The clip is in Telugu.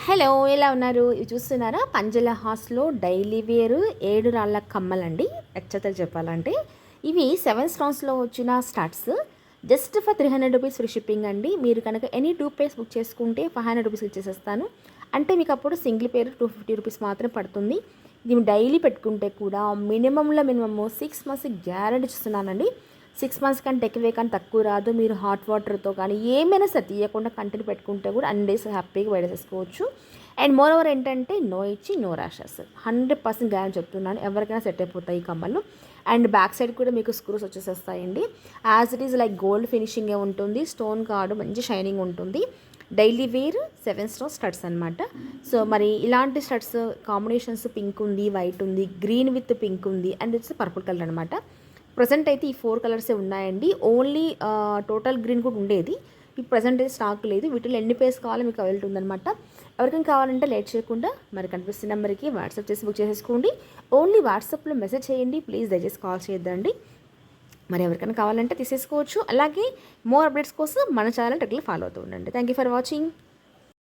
హలో, ఎలా ఉన్నారు? ఇవి చూస్తున్నారా? పంజల హాస్లో డైలీ వేర్ 7 రాళ్ళ కమ్మలండి. ఎచ్చతలు చెప్పాలంటే ఇవి 7 స్టోన్స్లో వచ్చిన starts. Just for 300 rupees free shipping అండి. మీరు కనుక ఎనీ 2 పేర్స్ బుక్ చేసుకుంటే 500 రూపీస్ ఇచ్చేసేస్తాను. అంటే మీకు అప్పుడు సింగిల్ పేర్ 250 రూపీస్ మాత్రం పడుతుంది. ఇది డైలీ పెట్టుకుంటే కూడా మినిమంలో 6 మంత్స్ గ్యారెంటీ ఇస్తున్నానండి. 6 మంత్స్ కంటే ఎక్కువే కానీ తక్కువ రాదు. మీరు హాట్ వాటర్తో కానీ ఏమైనా సరే తీయకుండా కంటిన్యూ పెట్టుకుంటే కూడా అన్ని డేస్ హ్యాపీగా వేడేసేసుకోవచ్చు. అండ్ మోర్ ఓవర్ ఏంటంటే నో ఇచ్చి నో ర్యాషెస్ 100% గ్యారెంటీ చెప్తున్నాను. ఎవరికైనా సెట్ అయిపోతాయి ఈ కమ్మలు. అండ్ బ్యాక్ సైడ్ కూడా మీకు స్క్రూస్ వచ్చేసేస్తాయండి. As it is like gold ఫినిషింగే ఉంటుంది. స్టోన్ కార్డు మంచి షైనింగ్ ఉంటుంది. డైలీ వేర్ 7 స్టోన్ స్టడ్స్ అనమాట. సో మరి ఇలాంటి స్టడ్స్ కాంబినేషన్స్ పింక్ ఉంది, వైట్ ఉంది, గ్రీన్ విత్ పింక్ ఉంది, అండ్ ఇట్స్ పర్పుల్ కలర్ అనమాట. ప్రజెంట్ అయితే ఈ 4 కలర్సే ఉన్నాయండి. ఓన్లీ టోటల్ గ్రీన్ కూడా ఉండేది. ఈ ప్రజెంట్ అయితే స్టాక్ లేదు. వీటిలో ఎన్ని పేర్స్ కావాలో మీకు అవైలబుల్ ఉందన్నమాట. ఎవరికైనా కావాలంటే లేట్ చేయకుండా మరి కనిపిస్తున్న నెంబర్కి వాట్సాప్ చేసి బుక్ చేసేసుకోండి. ఓన్లీ వాట్సాప్లో మెసేజ్ చేయండి, ప్లీజ్ దయచేసి కాల్ చేయొద్దండి. మరి ఎవరికైనా కావాలంటే తీసేసుకోవచ్చు. అలాగే మోర్ అప్డేట్స్ కోసం మన ఛానల్ రెగ్యులర్ ఫాలో అవుతూ ఉండండి. Thank you for watching.